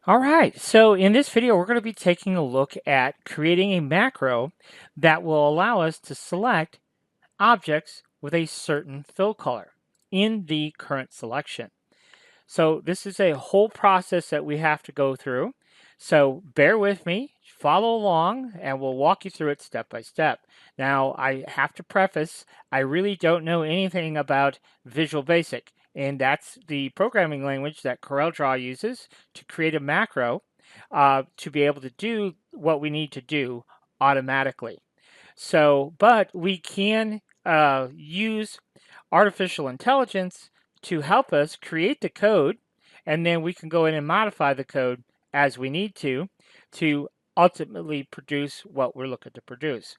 All right, so in this video, we're going to be taking a look at creating a macro that will allow us to select objects with a certain fill color in the current selection. So this is a whole process that we have to go through. So bear with me, follow along, and we'll walk you through it step by step. Now, I have to preface, I really don't know anything about Visual Basic, and that's the programming language that CorelDRAW uses to create a macro to be able to do what we need to do automatically. So, but we can use artificial intelligence to help us create the code, and then we can go in and modify the code as we need to ultimately produce what we're looking to produce.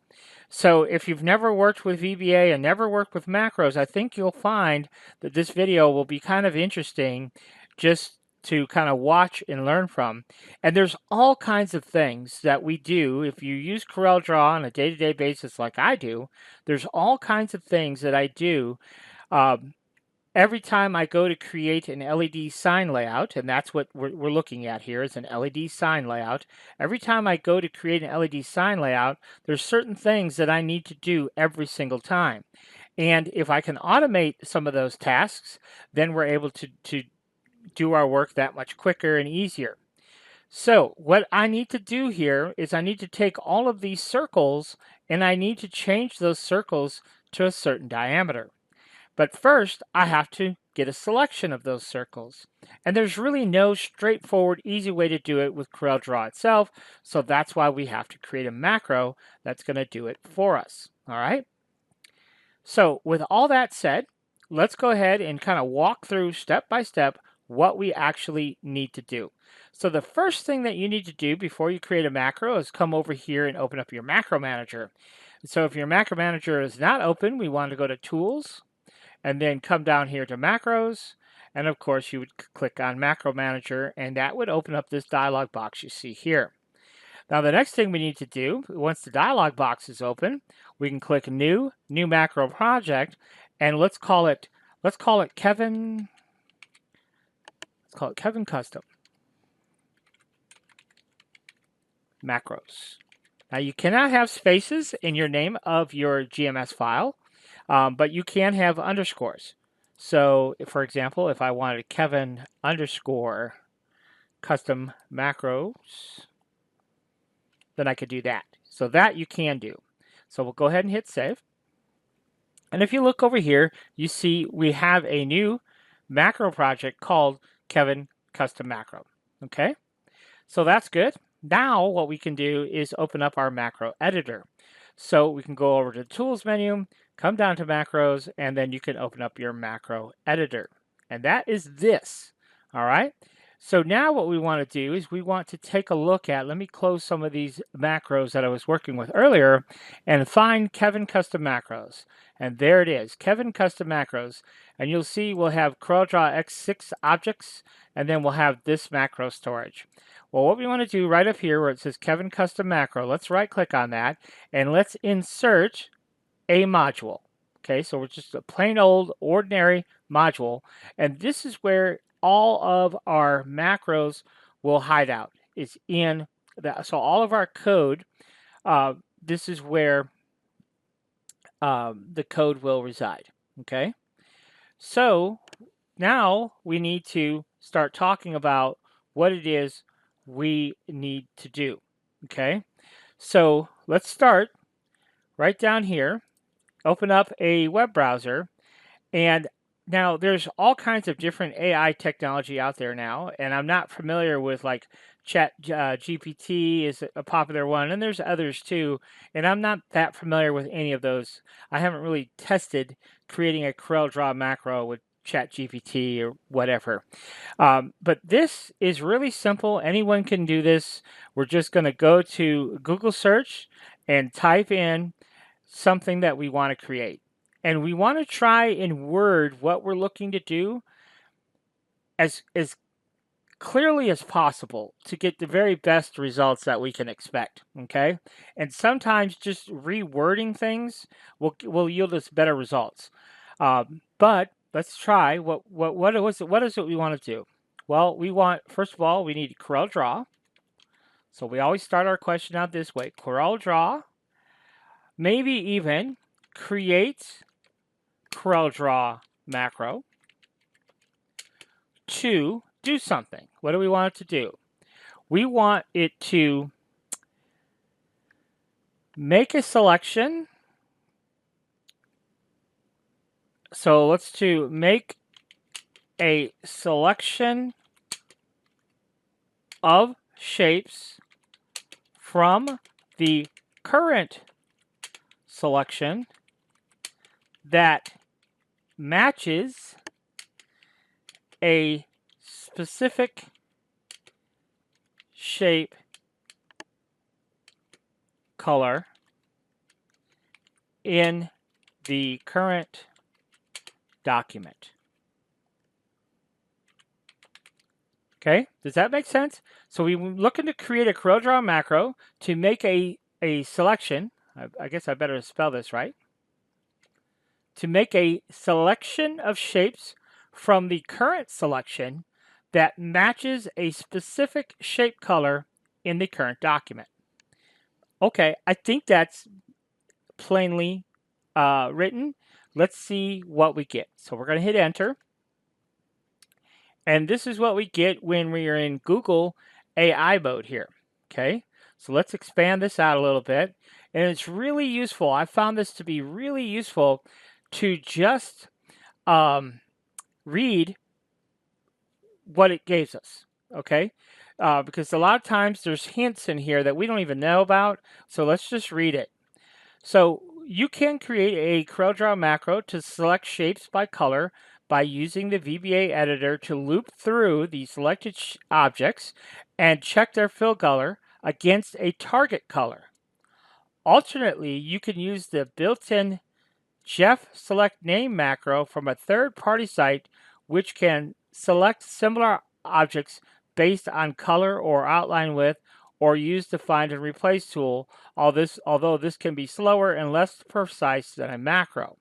So if you've never worked with VBA and never worked with macros, I think you'll find that this video will be kind of interesting just to kind of watch and learn from. And there's all kinds of things that we do. If you use CorelDRAW on a day-to-day basis like I do, there's all kinds of things that I do every time I go to create an LED sign layout, and that's what we're looking at here is an LED sign layout. Every time I go to create an LED sign layout, there's certain things that I need to do every single time. And if I can automate some of those tasks, then we're able to do our work that much quicker and easier. So what I need to do here is I need to take all of these circles and I need to change those circles to a certain diameter. But first, I have to get a selection of those circles. And there's really no straightforward, easy way to do it with CorelDRAW itself, so that's why we have to create a macro that's going to do it for us. All right? So with all that said, let's go ahead and kind of walk through step by step what we actually need to do. So the first thing that you need to do before you create a macro is come over here and open up your macro manager. So if your macro manager is not open, we want to go to Tools, and then come down here to macros, and of course you would click on macro manager, and that would open up this dialog box you see here. Now the next thing we need to do, once the dialog box is open, we can click new macro project, and let's call it Kevin Custom Macros. Now you cannot have spaces in your name of your GMS file, but you can have underscores. So, for example, if I wanted Kevin underscore custom macros, then I could do that. So that you can do. So we'll go ahead and hit save. And if you look over here, you see we have a new macro project called Kevin Custom Macro. Okay, so that's good. Now what we can do is open up our macro editor. So we can go over to the Tools menu, come down to Macros, and then you can open up your macro editor. And that is this. All right. So now what we want to do is we want to take a look at, let me close some of these macros that I was working with earlier and find Kevin Custom Macros. And there it is, Kevin Custom Macros. And you'll see we'll have CorelDRAW X6 objects, and then we'll have this macro storage. Well, what we want to do right up here where it says Kevin Custom Macro, let's right click on that and let's insert a module. Okay, so we're just a plain old ordinary module, and this is where all of our macros will hide out. It's in that, so all of our code, this is where the code will reside. Okay, so now we need to start talking about what it is we need to do. Okay, so let's start right down here, open up a web browser, and now there's all kinds of different AI technology out there now, and I'm not familiar with like Chat GPT is a popular one, and there's others too, and I'm not that familiar with any of those. I haven't really tested creating a CorelDRAW macro with ChatGPT or whatever. But this is really simple. Anyone can do this. We're just going to go to Google search and type in something that we want to create. And we want to try in Word what we're looking to do as clearly as possible to get the very best results that we can expect. Okay, and sometimes just rewording things will yield us better results. But let's try what is it we want to do? Well, first of all, we need CorelDRAW. So we always start our question out this way. CorelDRAW, maybe even create CorelDRAW macro to do something. What do we want it to do? We want it to make a selection. So let's to make a selection of shapes from the current selection that matches a specific shape color in the current document. Okay, does that make sense? So we're looking to create a CorelDRAW macro to make a selection. I guess I better spell this right. To make a selection of shapes from the current selection that matches a specific shape color in the current document. Okay, I think that's plainly written. Let's see what we get. So we're going to hit enter. And this is what we get when we are in Google AI mode here. Okay, so let's expand this out a little bit. And it's really useful. I found this to be really useful to just read what it gives us. Okay, because a lot of times there's hints in here that we don't even know about. So let's just read it. So you can create a CorelDRAW macro to select shapes by color by using the VBA editor to loop through the selected objects and check their fill color against a target color. Alternately, you can use the built-in Jeff Select Name macro from a third-party site which can select similar objects based on color or outline width, or use the Find and Replace tool, although this can be slower and less precise than a macro.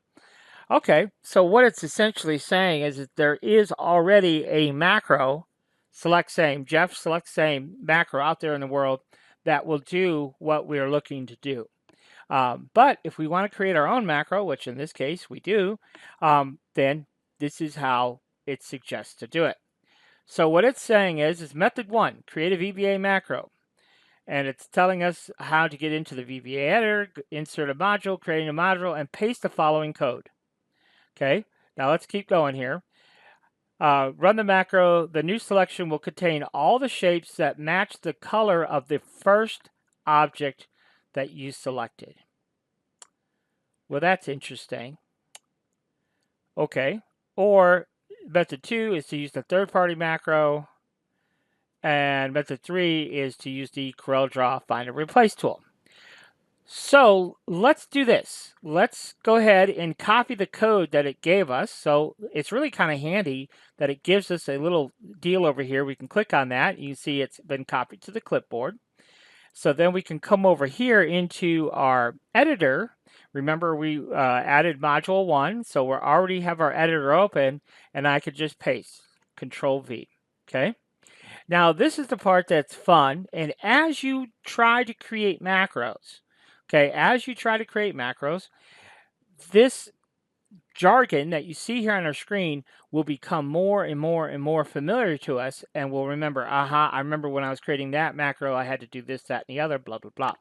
Okay, so what it's essentially saying is that there is already a macro, Jeff Select Same macro out there in the world that will do what we're looking to do. But if we want to create our own macro, which in this case we do, then this is how it suggests to do it. So what it's saying is method 1, create a VBA macro. And it's telling us how to get into the VBA editor, insert a module, create a module, and paste the following code. Okay, now let's keep going here. Run the macro. The new selection will contain all the shapes that match the color of the first object that you selected. Well, that's interesting. Okay, or method 2 is to use the third-party macro, and method 3 is to use the CorelDRAW Find and Replace tool. So let's do this. Let's go ahead and copy the code that it gave us. So it's really kind of handy that it gives us a little deal over here. We can click on that. You can see it's been copied to the clipboard. So then we can come over here into our editor. Remember, we added module 1, so we already have our editor open, and I could just paste, Control V. Okay. Now this is the part that's fun, and as you try to create macros, this jargon that you see here on our screen will become more and more and more familiar to us, and we'll remember, I remember when I was creating that macro, I had to do this, that, and the other, blah, blah, blah.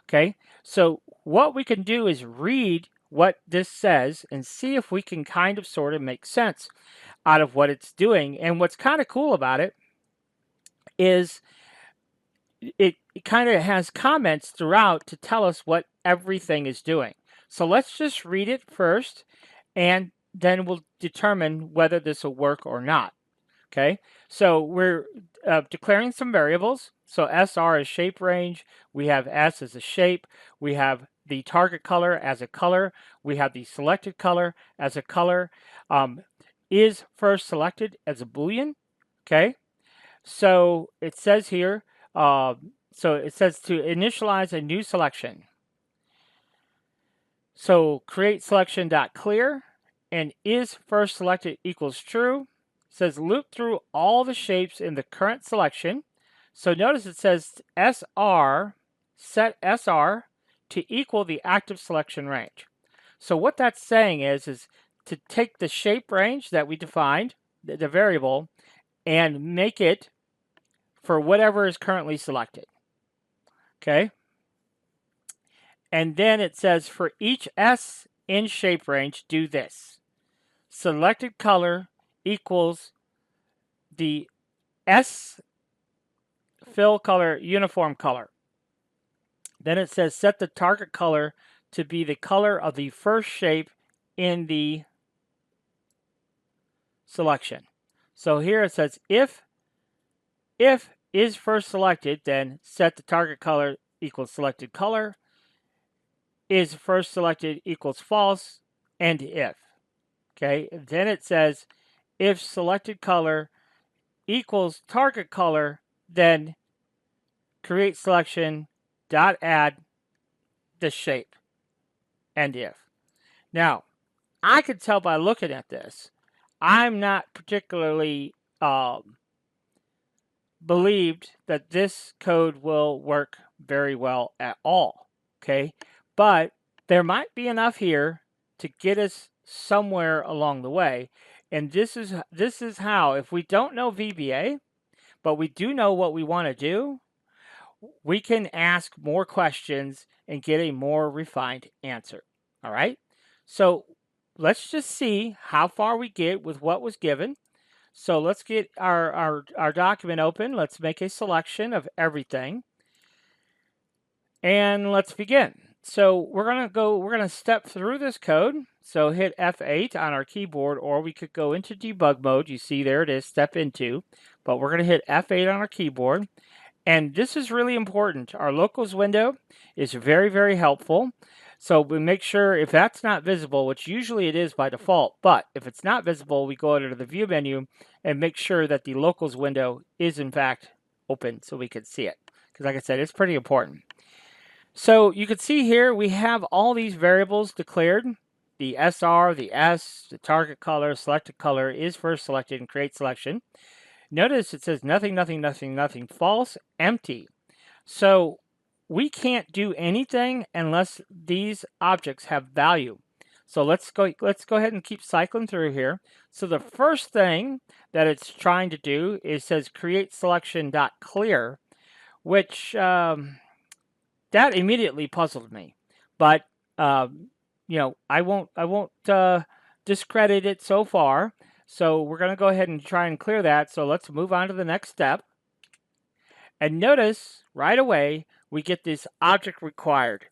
Okay, so what we can do is read what this says and see if we can kind of sort of make sense out of what it's doing. And what's kind of cool about it is it kind of has comments throughout to tell us what everything is doing. So let's just read it first, and then we'll determine whether this will work or not. Okay, so we're declaring some variables. So SR is shape range. We have S as a shape. We have the target color as a color. We have the selected color as a color. Is first selected as a Boolean. Okay, so it says here, so it says to initialize a new selection. So create selection.clear, and is first selected equals true. says loop through all the shapes in the current selection. So notice it says SR, set SR to equal the active selection range. So what that's saying is to take the shape range that we defined, the variable, and make it for whatever is currently selected. Okay? And then it says for each S in shape range, do this. Selected color equals the S fill color uniform color. Then it says set the target color to be the color of the first shape in the selection. So here it says if is first selected, then set the target color equals selected color. Is first selected equals false, and if. Okay, then it says if selected color equals target color, then create selection dot add the shape, and if. Now, I could tell by looking at this, I'm not particularly believed that this code will work very well at all. Okay, but there might be enough here to get us somewhere along the way. And this is how, if we don't know VBA, but we do know what we want to do, we can ask more questions and get a more refined answer. All right. So let's just see how far we get with what was given. So let's get our document open. Let's make a selection of everything. And let's begin. So we're going to step through this code. So hit F8 on our keyboard, or we could go into debug mode. You see there it is, step into. But we're going to hit F8 on our keyboard. And this is really important. Our locals window is very, very helpful. So we make sure if that's not visible, which usually it is by default, but if it's not visible, we go under the view menu and make sure that the locals window is in fact open so we can see it. Because like I said, it's pretty important. So you can see here we have all these variables declared. The SR, the S, the target color, selected color is first selected and create selection. Notice it says nothing, nothing, nothing, nothing, false, empty. So we can't do anything unless these objects have value. So let's go ahead and keep cycling through here. So the first thing that it's trying to do is says create selection.clear, which that immediately puzzled me. But you know, I won't discredit it so far. So we're going to go ahead and try and clear that. So let's move on to the next step. And notice right away, we get this object required.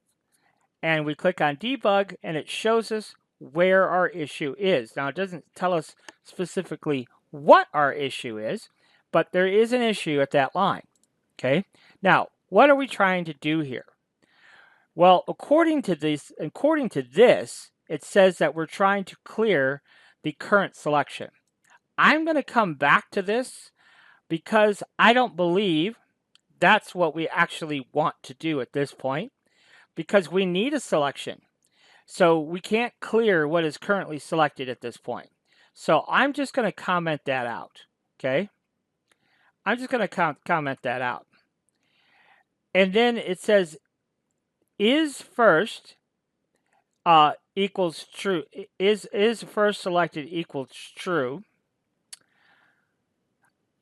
And we click on debug and it shows us where our issue is. Now it doesn't tell us specifically what our issue is, but there is an issue at that line. Okay. Now, what are we trying to do here? Well, according to this, it says that we're trying to clear the current selection. I'm going to come back to this because I don't believe that's what we actually want to do at this point, because we need a selection. So we can't clear what is currently selected at this point. So I'm just going to comment that out. Okay. I'm just going to comment that out. And then it says is first equals true. Is first selected equals true.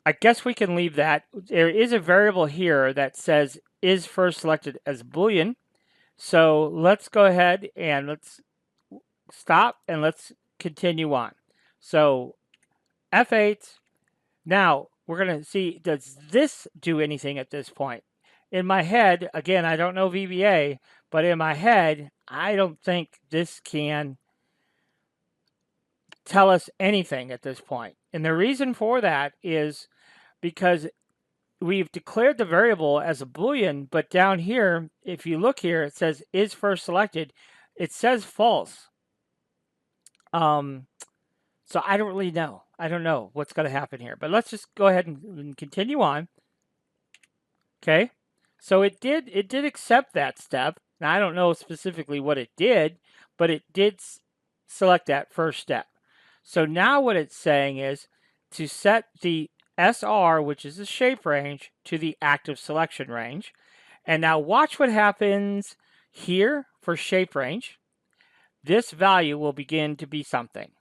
I guess we can leave that. There is a variable here that says is first selected as Boolean. So let's go ahead and let's stop and let's continue on. So F8. Now we're going to see, does this do anything at this point? In my head, again, I don't know VBA, but in my head, I don't think this can tell us anything at this point. And the reason for that is because we've declared the variable as a Boolean, but down here, if you look here, it says is first selected. It says false. So I don't really know. I don't know what's going to happen here, but let's just go ahead and continue on. Okay. So it did accept that step. Now I don't know specifically what it did, but it did select that first step. So now what it's saying is to set the SR, which is the shape range, to the active selection range. And now watch what happens here for shape range. This value will begin to be something.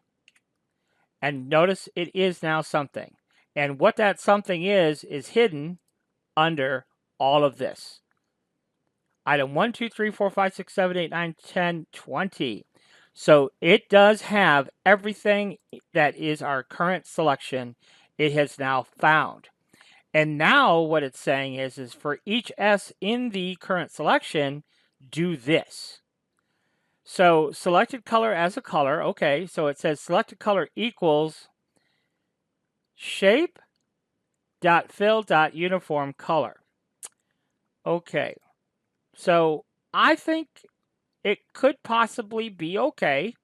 And notice it is now something. And what that something is hidden under all of this. Item 1, 2, 3, 4, 5, 6, 7, 8, 9, 10, 20. So it does have everything that is our current selection. It has now found. And now what it's saying is for each S in the current selection, do this. So selected color as a color. Okay, so it says selected color equals shape.fill.uniform color. Okay, so I think it could possibly be okay.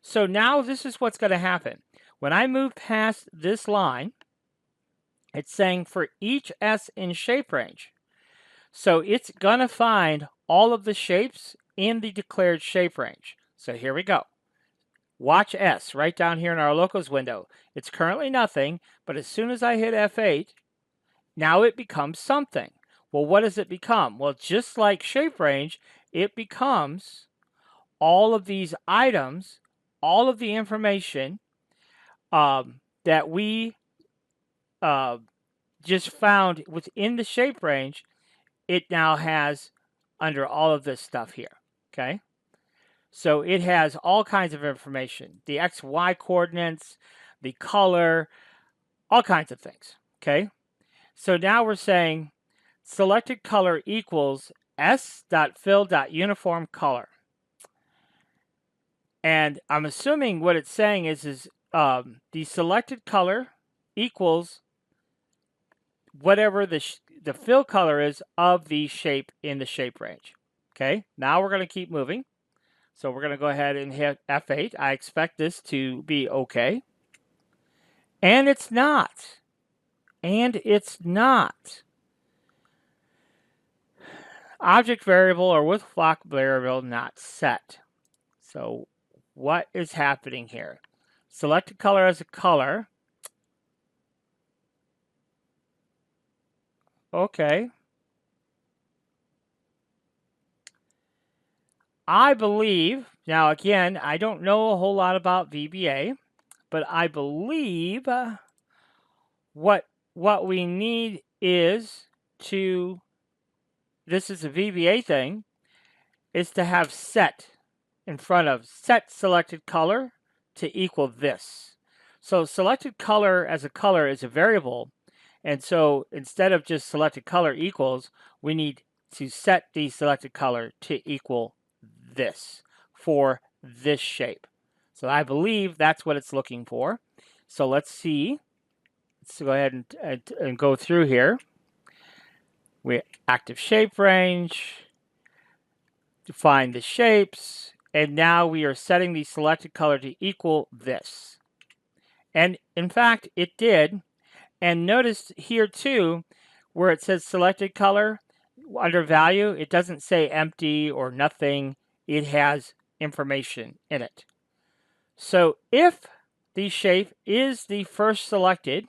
So now this is what's going to happen. When I move past this line, it's saying for each S in shape range. So it's going to find all of the shapes in the declared shape range. So here we go. Watch S right down here in our locals window. It's currently nothing, but as soon as I hit F8, now it becomes something. Well, what does it become? Well, just like shape range, it becomes all of these items, all of the information that we just found within the shape range, it now has under all of this stuff here, okay? So it has all kinds of information, the X, Y coordinates, the color, all kinds of things, okay? So now we're saying selected color equals s.fill.uniform color. And I'm assuming what it's saying is the selected color equals whatever the fill color is of the shape in the shape range. Okay, now we're going to keep moving. So we're going to go ahead and hit F8. I expect this to be okay. And it's not. And it's not. Object variable or with flock variable not set. So what is happening here? Selected color as a color. Okay. I believe, now again, I don't know a whole lot about VBA, but I believe what we need is to, this is a VBA thing, is to have set in front of set selected color to equal this. So selected color as a color is a variable. And so instead of just selected color equals, we need to set the selected color to equal this for this shape. So I believe that's what it's looking for. So let's see. Let's go ahead and go through here. We active shape range, define the shapes, and now we are setting the selected color to equal this. And in fact, it did. And notice here too, where it says selected color, under value, it doesn't say empty or nothing. It has information in it. So if the shape is the first selected,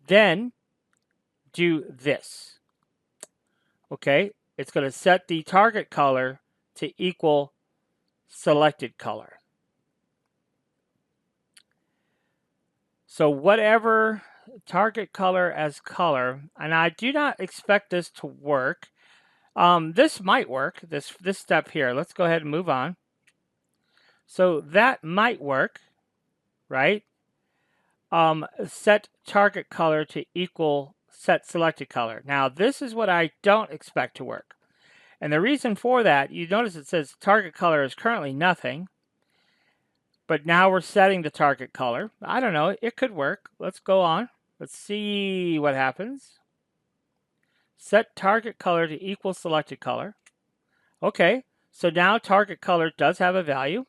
then do this. Okay, it's going to set the target color to equal selected color. So whatever target color as color, and I do not expect this to work. This might work, this step here. Let's go ahead and move on. So that might work, right? Set target color to equal set selected color. Now this is what I don't expect to work. And the reason for that, you notice it says target color is currently nothing. But now we're setting the target color. I don't know, it could work. Let's go on. Let's see what happens. Set target color to equal selected color. Okay, so now target color does have a value.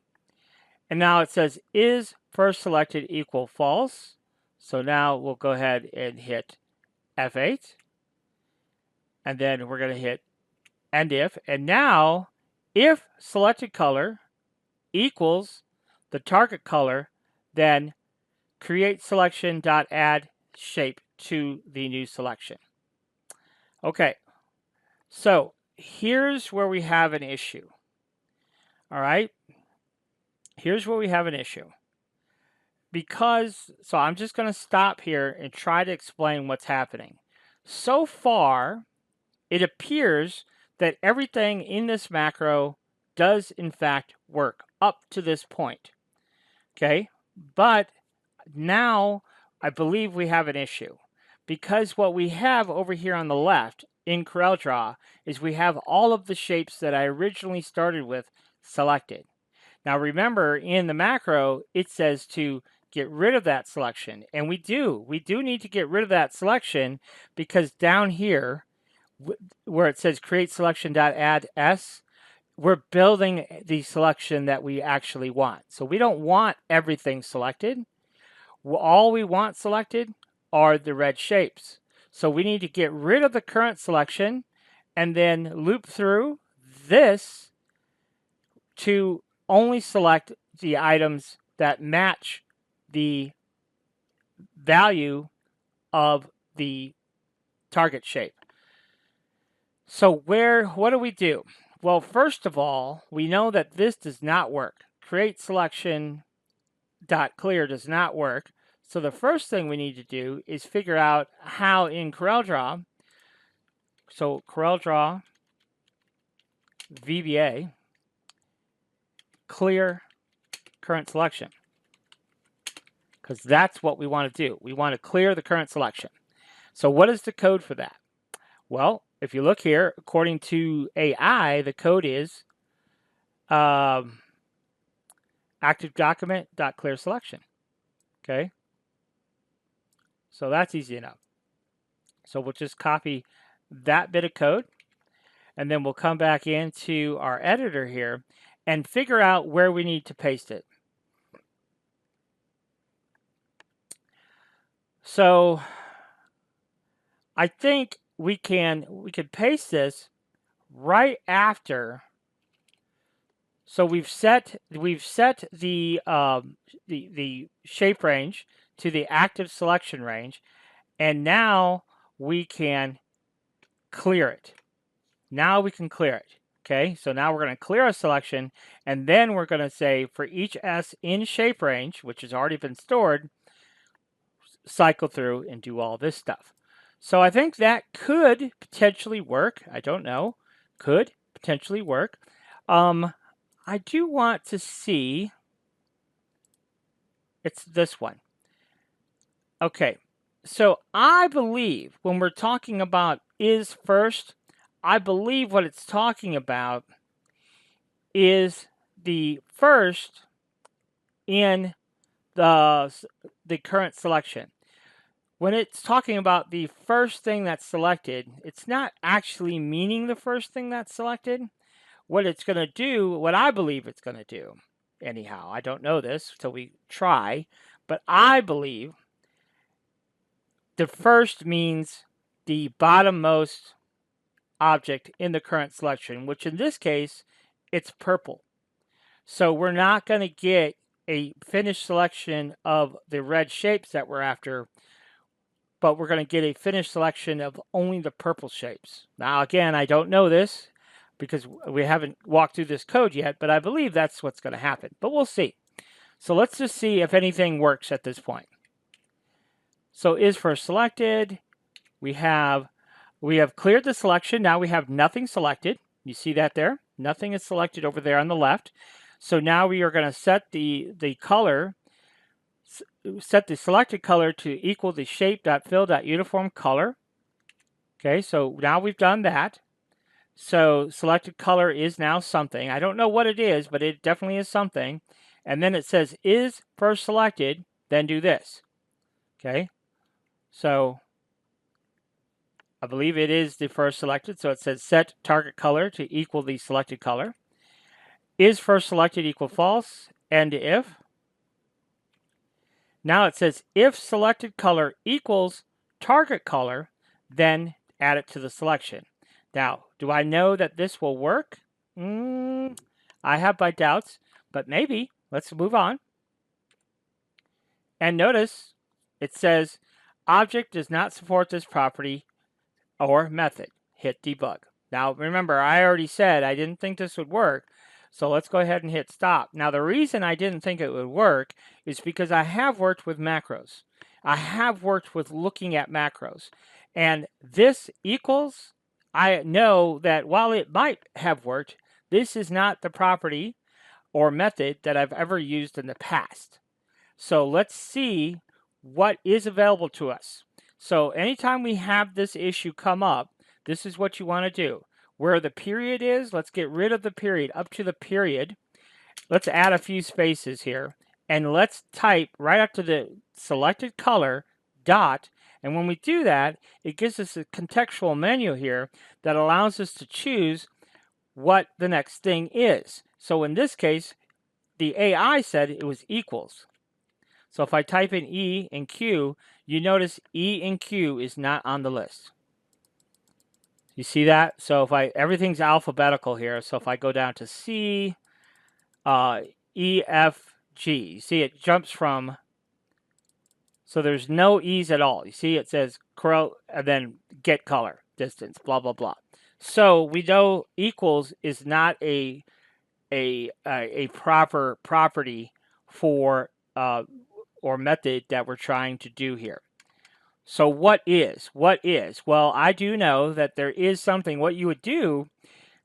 And now it says is first selected equal false. So now we'll go ahead and hit F8. And then we're going to hit end if. And now if selected color equals the target color, then create selection.add shape to the new selection. Okay, so here's where we have an issue. All right, here's where we have an issue. So I'm just going to stop here and try to explain what's happening. So far, it appears that everything in this macro does in fact work up to this point. Okay, but now I believe we have an issue, because what we have over here on the left in CorelDRAW is we have all of the shapes that I originally started with selected. Now remember, in the macro, it says to get rid of that selection, and we do need to get rid of that selection, because down here where it says create selection.add s, we're building the selection that we actually want. So we don't want everything selected. All we want selected are the red shapes. So we need to get rid of the current selection and then loop through this to only select the items that match the value of the target shape. So what do we do? Well, first of all, we know that this does not work. Create selection .clear does not work. So the first thing we need to do is figure out how in CorelDRAW, so CorelDRAW VBA, clear current selection, because that's what we want to do. We want to clear the current selection. So what is the code for that? Well, if you look here, according to AI, the code is active document.clear selection. Okay, so that's easy enough. So we'll just copy that bit of code, and then we'll come back into our editor here and figure out where we need to paste it. So I think we can paste this right after. So we've set the shape range to the active selection range, and now we can clear it. Now we can clear it. Okay, so now we're going to clear our selection, and then we're going to say for each S in shape range, which has already been stored, cycle through and do all this stuff. So I think that could potentially work. I don't know. Could potentially work. I do want to see. It's this one. Okay, so I believe when we're talking about is first, I believe what it's talking about is the first in the current selection. When it's talking about the first thing that's selected, it's not actually meaning the first thing that's selected. What it's going to do, what I believe it's going to do, anyhow, I don't know this until we try, but I believe the first means the bottommost object in the current selection, which in this case, it's purple. So we're not going to get a finished selection of the red shapes that we're after, but we're going to get a finished selection of only the purple shapes. Now, again, I don't know this because we haven't walked through this code yet, but I believe that's what's going to happen. But we'll see. So let's just see if anything works at this point. So is first selected. We have cleared the selection. Now we have nothing selected. You see that there? Nothing is selected over there on the left. So now we are going to set the color, set the selected color to equal the shape.fill.uniform color. Okay, so now we've done that. So selected color is now something. I don't know what it is, but it definitely is something. And then it says is first selected, then do this. Okay, so I believe it is the first selected. So it says set target color to equal the selected color. Is first selected equal false, and if. Now it says if selected color equals target color, then add it to the selection. Now, do I know that this will work? I have my doubts, but maybe. Let's move on. And notice it says object does not support this property or method. Hit debug. Now remember, I already said I didn't think this would work, so let's go ahead and hit stop. Now the reason I didn't think it would work is because I have worked with macros. I have worked with looking at macros. And this equals, I know that while it might have worked, this is not the property or method that I've ever used in the past. So let's see what is available to us. So anytime we have this issue come up, this is what you want to do. Where the period is, let's get rid of the period up to the period. Let's add a few spaces here. And let's type right after the selected color, dot. And when we do that, it gives us a contextual menu here that allows us to choose what the next thing is. So in this case, the AI said it was equals. So if I type in E and Q, you notice E and Q is not on the list. You see that? So if everything's alphabetical here. So if I go down to C, E, F, G, you see it jumps from, so there's no E's at all. You see it says Corel and then get color, distance, blah, blah, blah. So we know equals is not a proper property for or method that we're trying to do here. So what is? What is? Well, I do know that there is something. What you would do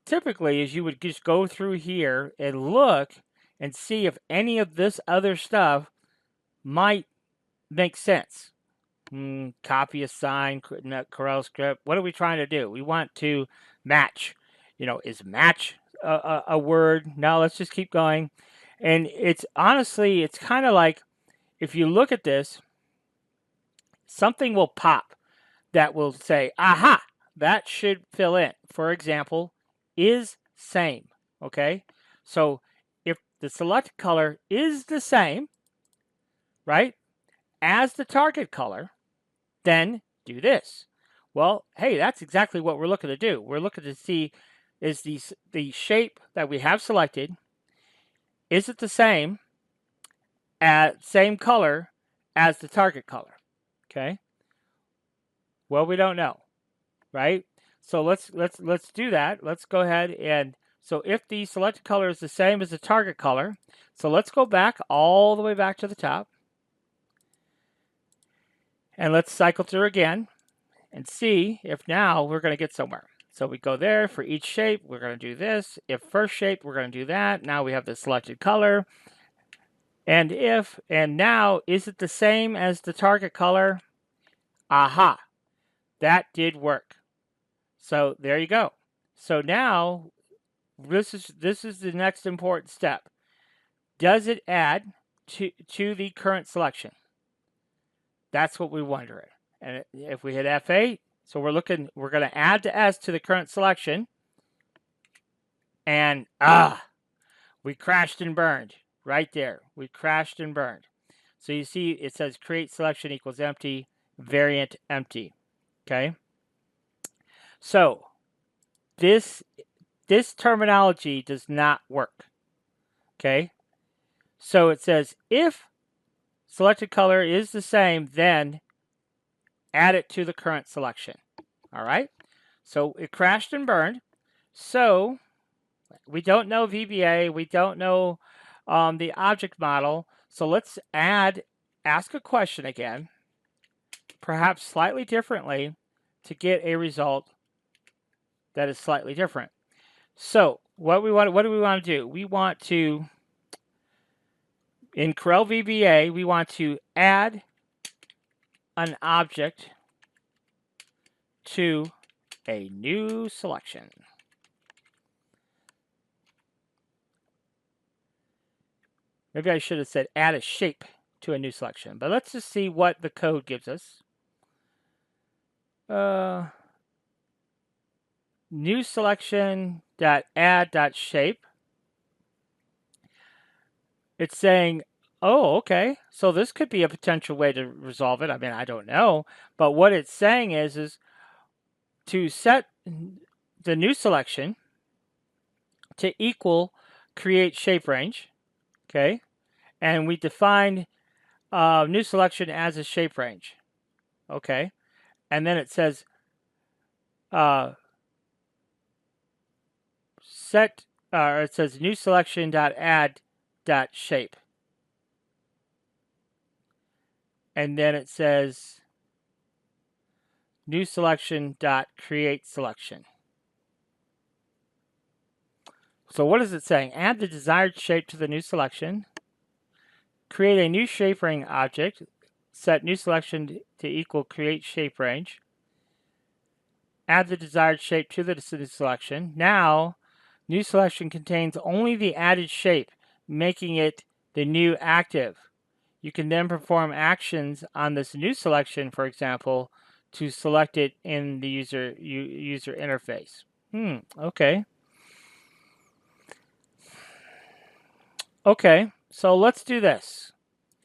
typically is you would just go through here and look and see if any of this other stuff might make sense. Copy, assign, Corel script. What are we trying to do? We want to match. You know, is match a word? No, let's just keep going. And it's honestly, it's kind of like, if you look at this, something will pop that will say, aha, that should fill in. For example, is same, okay? So if the select color is the same, right, as the target color, then do this. Well, hey, that's exactly what we're looking to do. We're looking to see, is the shape that we have selected, is it the same color as the target color? Okay. Well, we don't know, right? So let's do that. Let's go ahead and, so if the selected color is the same as the target color, so let's go back all the way back to the top. And let's cycle through again and see if now we're going to get somewhere. So we go there for each shape, we're going to do this. If first shape, we're going to do that. Now we have the selected color. And if, and now, is it the same as the target color? Aha, that did work. So there you go. So now, this is the next important step. Does it add to the current selection? That's what we wonder. And if we hit F8, so we're going to add the S to the current selection. And we crashed and burned right there. We crashed and burned. So you see it says create selection equals empty, variant empty. Okay. So this terminology does not work. Okay. So it says if selected color is the same, then add it to the current selection. All right. So it crashed and burned. So we don't know VBA. We don't know the object model. So let's ask a question again, perhaps slightly differently, to get a result that is slightly different. So what do we want to do? We want to, in Corel VBA, we want to add an object to a new selection. Maybe I should have said add a shape to a new selection, but let's just see what the code gives us. New selection .add.shape. It's saying, oh, okay, so this could be a potential way to resolve it. I mean, I don't know, but what it's saying is to set the new selection to equal create shape range, okay, and we define new selection as a shape range. Okay. And then it says set, it says new selection dot add dot shape. And then it says new selection dot create selection. So what is it saying? Add the desired shape to the new selection. Create a new shape range object. Set new selection to equal create shape range. Add the desired shape to the new selection. Now, new selection contains only the added shape, making it the new active. You can then perform actions on this new selection, for example, to select it in the user interface. Okay. Okay, so let's do this.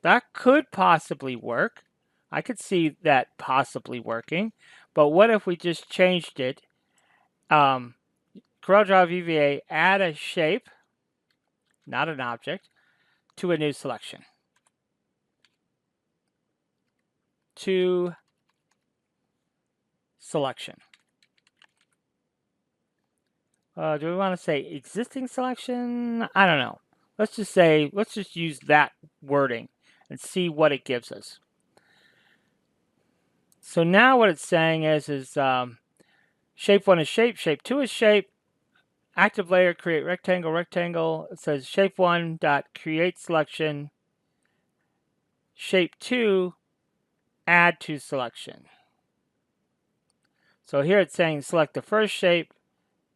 That could possibly work. I could see that possibly working. But what if we just changed it? CorelDRAW VBA, add a shape, not an object, to a new selection. To selection. Do we want to say existing selection? I don't know. Let's just use that wording and see what it gives us. So now what it's saying is shape 1 is shape, shape 2 is shape, active layer, create rectangle, rectangle. It says shape 1 dot create selection, shape 2 add to selection. So here it's saying select the first shape,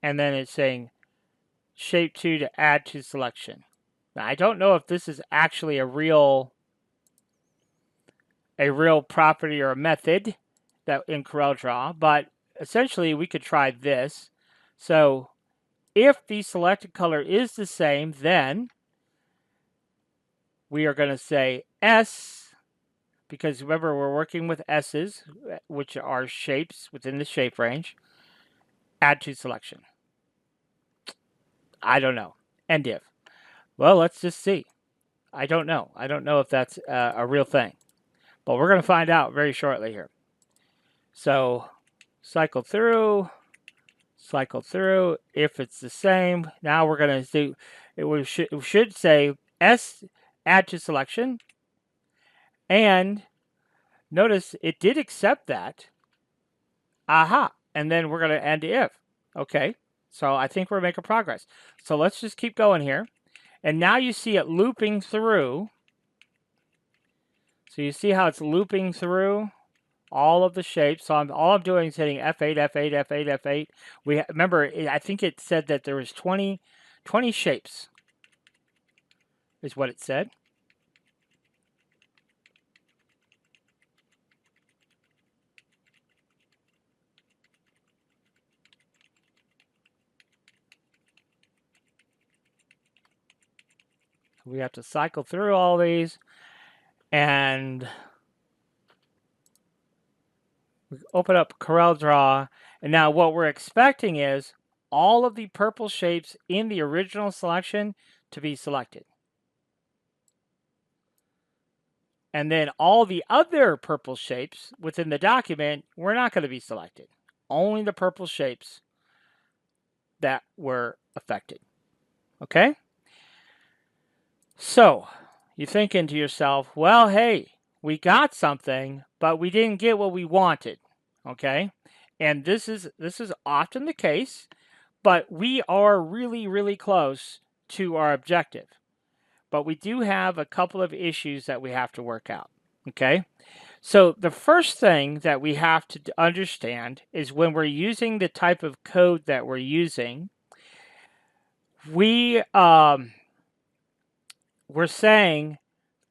and then it's saying shape 2 to add to selection. Now I don't know if this is actually a real property or a method that in CorelDRAW, but essentially we could try this. So if the selected color is the same, then we are going to say S, because remember we're working with S's, which are shapes within the shape range, add to selection. I don't know. End if. Well, let's just see. I don't know. I don't know if that's a real thing. But we're going to find out very shortly here. So cycle through. If it's the same, now we're going to do, it should say S add to selection. And notice it did accept that. Aha. And then we're going to end if. Okay. So I think we're making progress. So let's just keep going here. And now you see it looping through. So you see how it's looping through all of the shapes. So all I'm doing is hitting F8, F8, F8, F8. Remember, I think it said that there was 20 shapes is what it said. We have to cycle through all these, and we open up CorelDRAW, and now what we're expecting is all of the purple shapes in the original selection to be selected. And then all the other purple shapes within the document were not going to be selected. Only the purple shapes that were affected. Okay? So, you're thinking to yourself, well, hey, we got something, but we didn't get what we wanted. Okay? And this is often the case, but we are really, really close to our objective. But we do have a couple of issues that we have to work out. Okay? So the first thing that we have to understand is when we're using the type of code that we're using, we're saying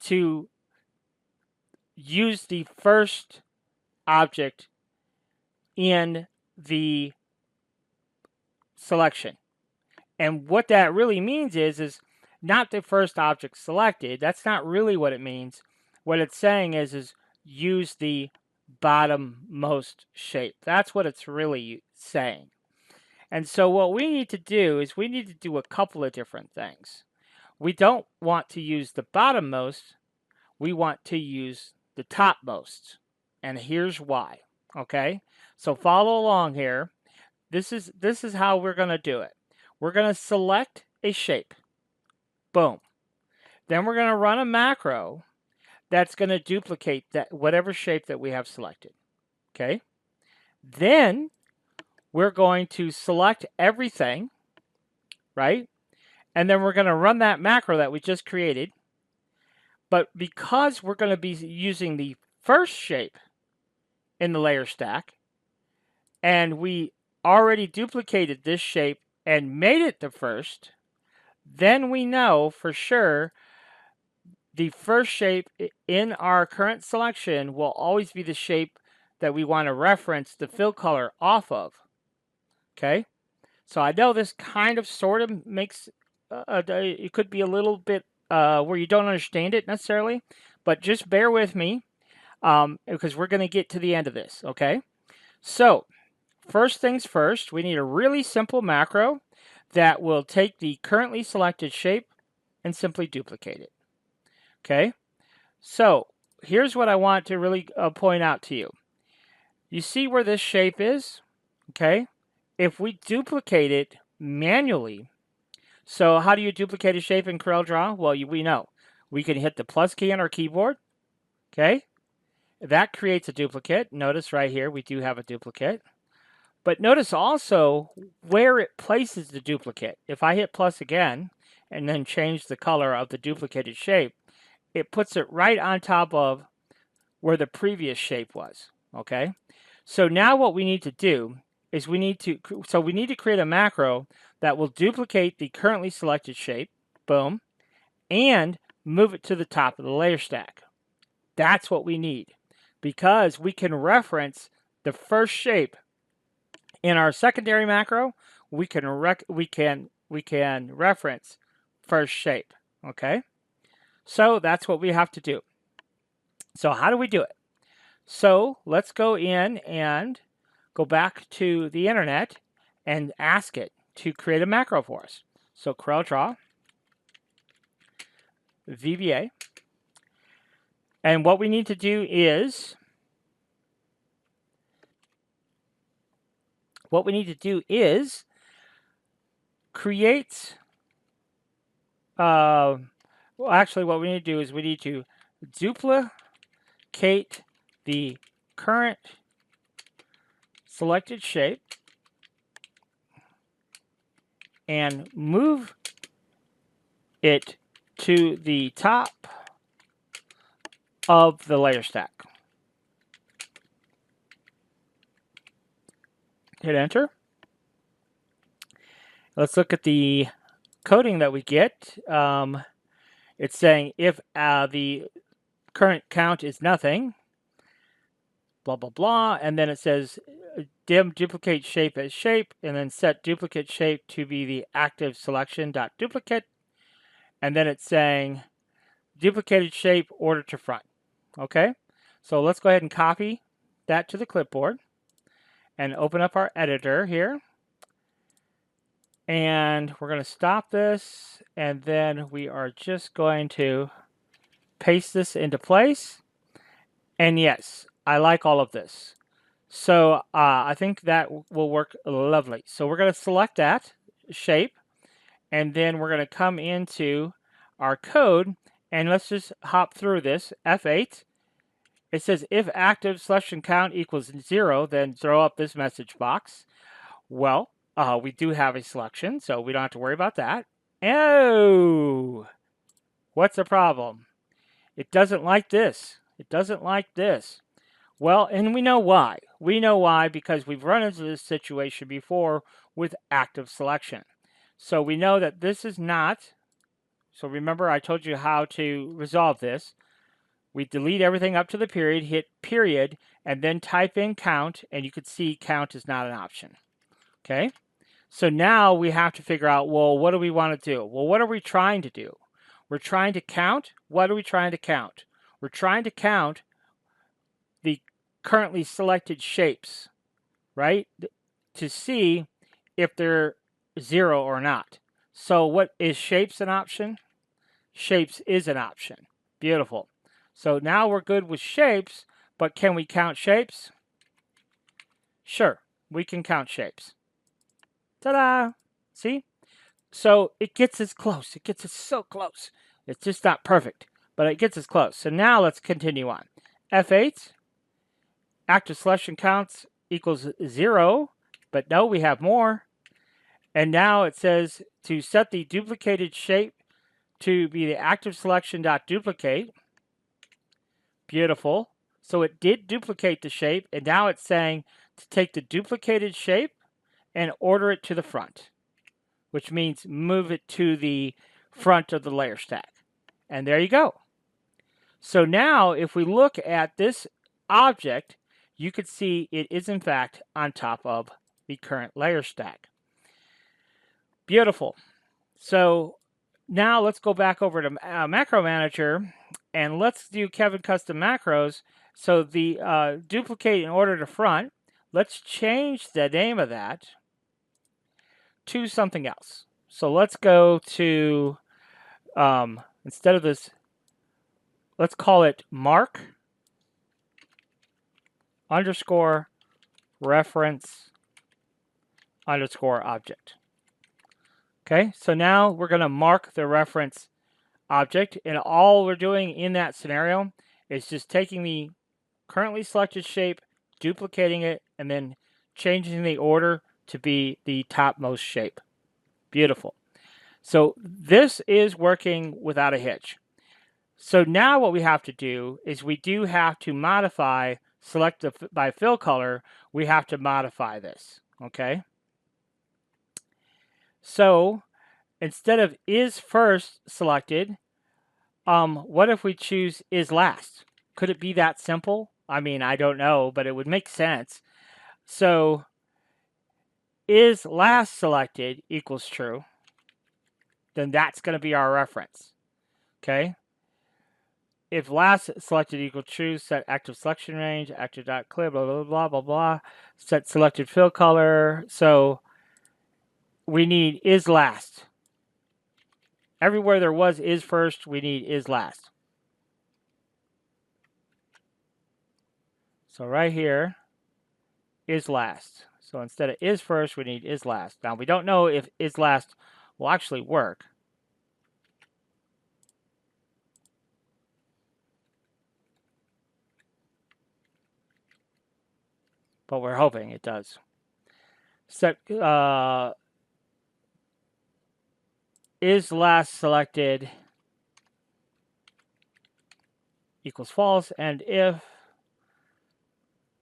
to use the first object in the selection. And what that really means is not the first object selected. That's not really what it means. What it's saying is use the bottommost shape. That's what it's really saying. And so what we need to do is we need to do a couple of different things. We don't want to use the bottommost. we want to use the topmost. And here's why. Okay? So follow along here. This is how we're going to do it. We're going to select a shape. Boom. Then we're going to run a macro that's going to duplicate that whatever shape that we have selected. Okay? Then we're going to select everything, right? And then we're going to run that macro that we just created. But because we're going to be using the first shape in the layer stack, and we already duplicated this shape and made it the first, then we know for sure the first shape in our current selection will always be the shape that we want to reference the fill color off of. Okay? So I know this kind of sort of makes, it could be a little bit where you don't understand it necessarily, but just bear with me because we're going to get to the end of this, okay? So first things first, we need a really simple macro that will take the currently selected shape and simply duplicate it, okay? So here's what I want to really point out to you. You see where this shape is, okay? If we duplicate it manually, so how do you duplicate a shape in CorelDRAW? Well, we know. We can hit the plus key on our keyboard, okay? That creates a duplicate. Notice right here, we do have a duplicate. But notice also where it places the duplicate. If I hit plus again, and then change the color of the duplicated shape, it puts it right on top of where the previous shape was, okay? So now what we need to do is we need to create a macro that will duplicate the currently selected shape, boom, and move it to the top of the layer stack. That's what we need because we can reference the first shape in our secondary macro. We can reference first shape, okay? So that's what we have to do. So how do we do it? So let's go in and go back to the internet and ask it to create a macro for us. So CorelDRAW VBA. And what we need to do is create well, actually what we need to do is we need to duplicate the current selected shape and move it to the top of the layer stack. Hit enter. Let's look at the coding that we get. It's saying if the current count is nothing, blah, blah, blah, and then it says dim duplicate shape as shape, and then set duplicate shape to be the active selection dot duplicate, and then it's saying duplicated shape order to front. Okay, so let's go ahead and copy that to the clipboard and open up our editor here. And we're going to stop this, and then we are just going to paste this into place. And yes, I like all of this. So I think that will work lovely. So we're going to select that shape, and then we're going to come into our code, and let's just hop through this. F8. It says if active selection count equals 0, then throw up this message box. Well, we do have a selection, so we don't have to worry about that. Oh, what's the problem? It doesn't like this. It doesn't like this. Well, and we know why. We know why because we've run into this situation before with active selection. So we know that this is not. So remember I told you how to resolve this. We delete everything up to the period, hit period, and then type in count, and you could see count is not an option. Okay? So now we have to figure out, well, what do we want to do? Well, what are we trying to do? We're trying to count. What are we trying to count? We're trying to count the currently selected shapes, right? To see if they're 0 or not. So what is shapes an option? Shapes is an option. Beautiful. So now we're good with shapes, but can we count shapes? Sure, we can count shapes. Ta-da! See? So it gets us close. It gets us so close. It's just not perfect, but it gets us close. So now let's continue on. F8, active selection counts equals 0, but no, we have more. And now it says to set the duplicated shape to be the active selection dot duplicate. Beautiful. So it did duplicate the shape, and now it's saying to take the duplicated shape and order it to the front, which means move it to the front of the layer stack. And there you go. So now if we look at this object, you could see it is in fact on top of the current layer stack. Beautiful. So now let's go back over to Macro Manager and let's do Kevin Custom Macros. So the duplicate and order to front, let's change the name of that to something else. So let's go to, instead of this, let's call it mark underscore reference underscore object. Okay, so now we're going to mark the reference object, and all we're doing in that scenario is just taking the currently selected shape, duplicating it, and then changing the order to be the topmost shape. Beautiful. So this is working without a hitch. So now what we have to do is we do have to modify, select by fill color, we have to modify this, okay? So instead of is first selected, what if we choose is last? Could it be that simple? I mean, I don't know, but it would make sense. So is last selected equals true, then that's going to be our reference, okay? If last selected equals true, set active selection range, active.clear, blah, blah, blah, blah, blah, set selected fill color. So we need is last. Everywhere there was is first, we need is last. So right here, is last. So instead of is first, we need is last. Now we don't know if is last will actually work. But we're hoping it does. Set is last selected equals false, and if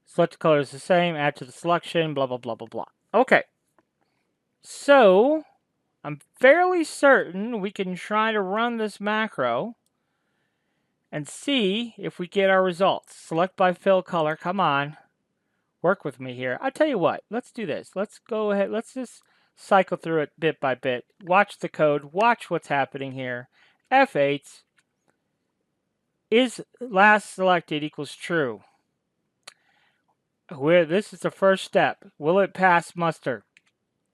select color is the same, add to the selection, blah, blah, blah, blah, blah. Okay. So I'm fairly certain we can try to run this macro and see if we get our results. Select by fill color. Come on. Work with me here. I'll tell you what. Let's do this. Let's go ahead. Let's just cycle through it bit by bit. Watch the code. Watch what's happening here. F8 is last selected equals true. This is the first step. Will it pass muster?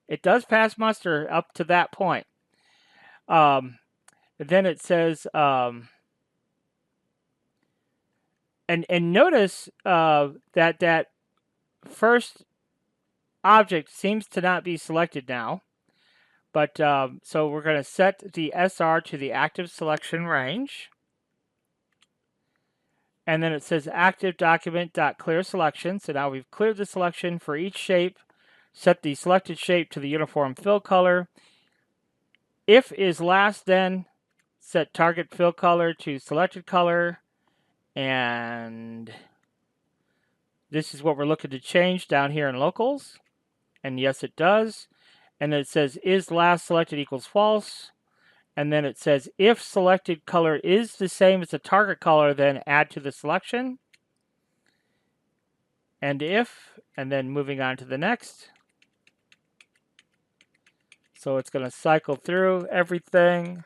It does pass muster up to that point. Then it says, and notice that first object seems to not be selected now. But so we're going to set the SR to the active selection range. And then it says active document.clear selection. So now we've cleared the selection for each shape. Set the selected shape to the uniform fill color. If is last, then set target fill color to selected color. And this is what we're looking to change down here in locals. And yes, it does. And then it says is last selected equals false. And then it says if selected color is the same as the target color, then add to the selection. And if, and then moving on to the next. So it's going to cycle through everything.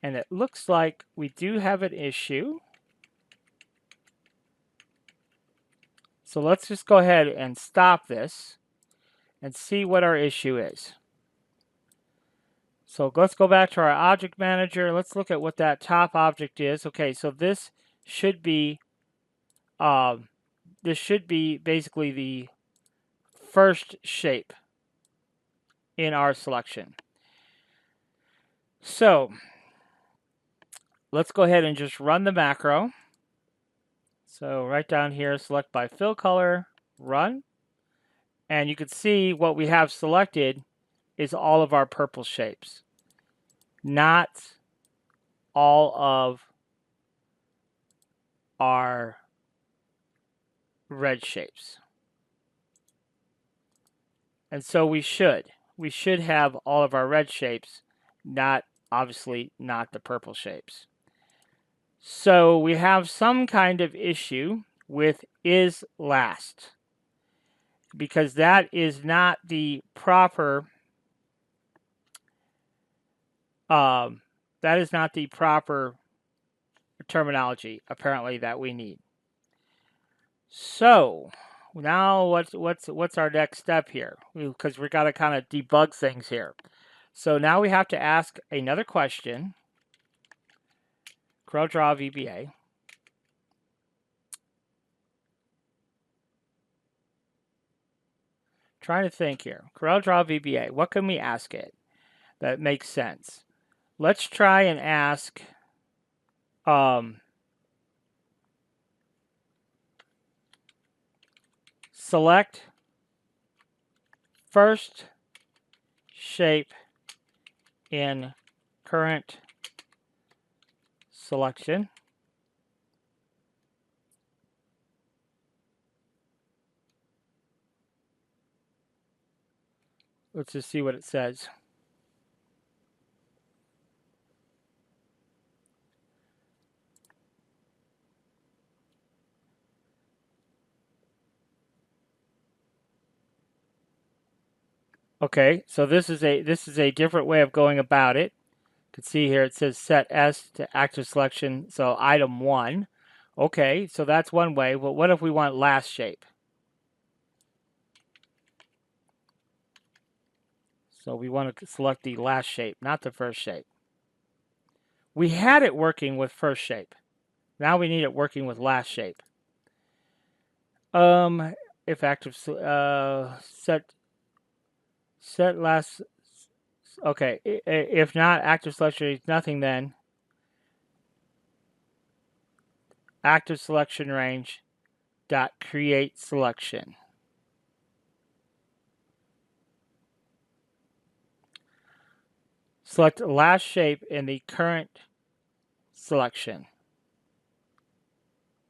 And it looks like we do have an issue. So let's just go ahead and stop this and see what our issue is. So let's go back to our object manager. Let's look at what that top object is. Okay, so this should be basically the first shape in our selection. So let's go ahead and just run the macro. So right down here, select by fill color, run. And you can see what we have selected is all of our purple shapes, not all of our red shapes. And so we should have all of our red shapes, obviously not the purple shapes. So we have some kind of issue with is last, because that is not the proper terminology apparently that we need. So now what's our next step here? Because we got to kind of debug things here. So now we have to ask another question. CorelDRAW VBA. Trying to think here. CorelDRAW VBA. What can we ask it that makes sense? Let's try and ask select first shape in current selection. Let's just see what it says. Okay, so this is a different way of going about it. You can see here it says set S to active selection, so item 1. Okay, so that's one way. Well, what if we want last shape? So we want to select the last shape, not the first shape. We had it working with first shape. Now we need it working with last shape. If active set last. Okay, if not, active selection is nothing then. Active selection range dot create selection. Select last shape in the current selection.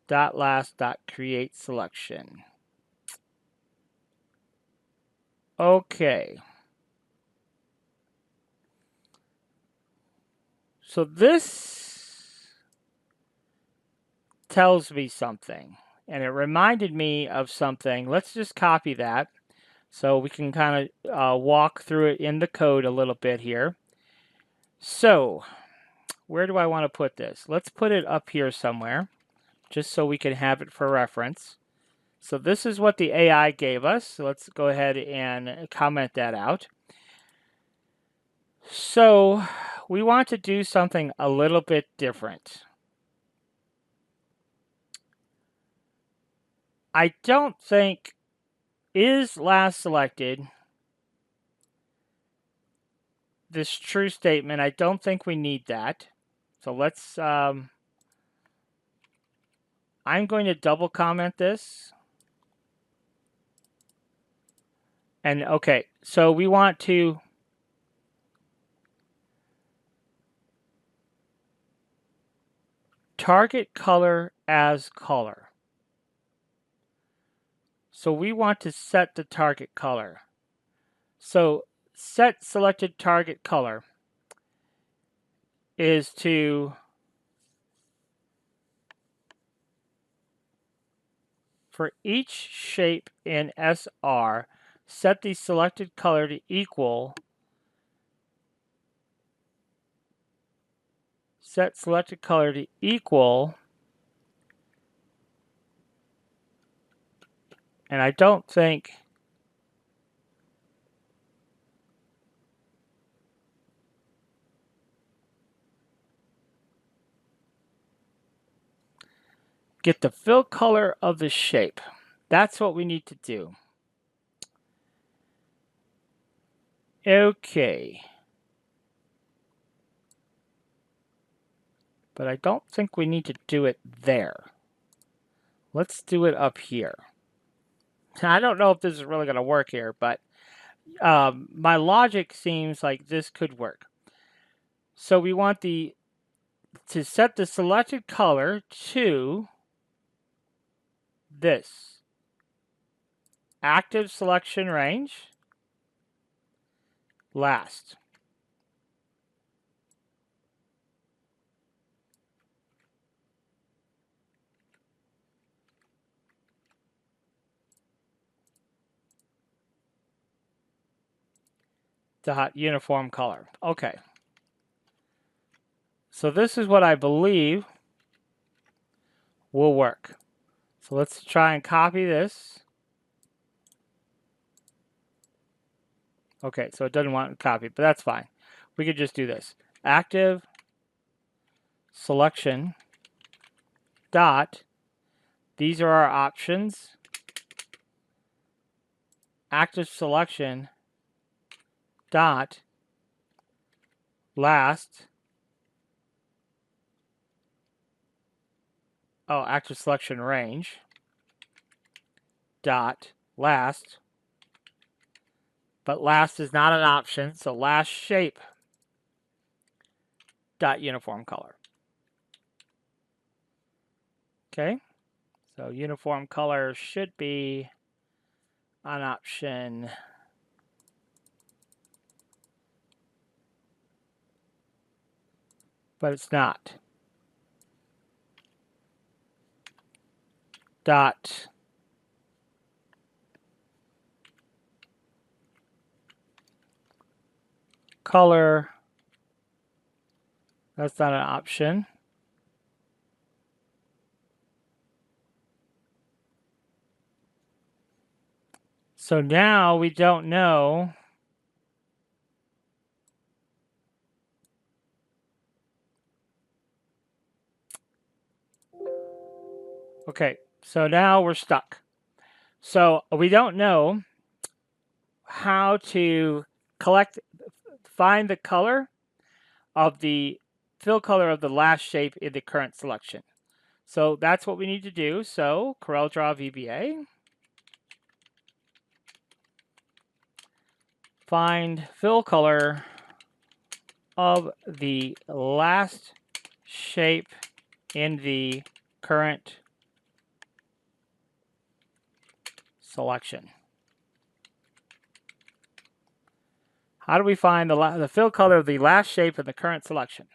Dot last dot create selection. Okay. So this tells me something, and it reminded me of something. Let's just copy that so we can kind of walk through it in the code a little bit here. So where do I want to put this? Let's put it up here somewhere, just so we can have it for reference. So this is what the AI gave us. So let's go ahead and comment that out. So we want to do something a little bit different. I don't think is last selected this true statement. I don't think we need that. So let's, I'm going to double comment this. And okay, so we want to target color as color. So we want to set the target color. So set selected target color is to for each shape in SR, set the selected color to equal set selected color to equal, and I don't think get the fill color of the shape. That's what we need to do. Okay. But I don't think we need to do it there. Let's do it up here. I don't know if this is really going to work here, but my logic seems like this could work. So we want to set the selected color to this active selection range last. Dot uniform color. Okay. So this is what I believe will work. So let's try and copy this. Okay, so it doesn't want to copy, but that's fine. We could just do this. Active selection dot, these are our options. Active selection dot last. Oh, active selection range dot last. But last is not an option, so last shape dot uniform color. Okay, so uniform color should be an option. But it's not. Dot color, that's not an option. So now we don't know okay, so now we're stuck. So we don't know how to find the color of the fill color of the last shape in the current selection. So that's what we need to do. So CorelDRAW VBA, find fill color of the last shape in the current selection. How do we find the fill color of the last shape in the current selection?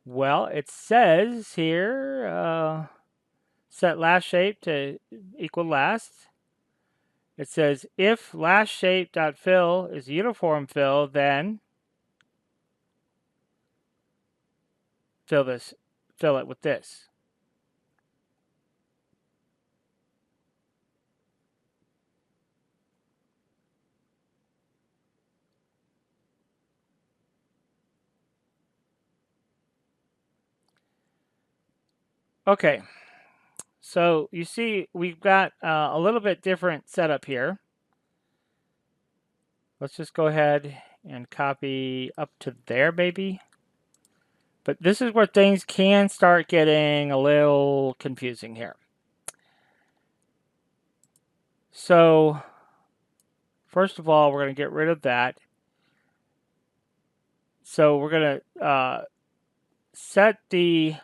Well, it says here, set last shape to equal last. It says if last shape.fill is uniform fill, then fill it with this. Okay, so you see we've got a little bit different setup here. Let's just go ahead and copy up to there, maybe. But this is where things can start getting a little confusing here. So, first of all, we're going to get rid of that. So we're going to set the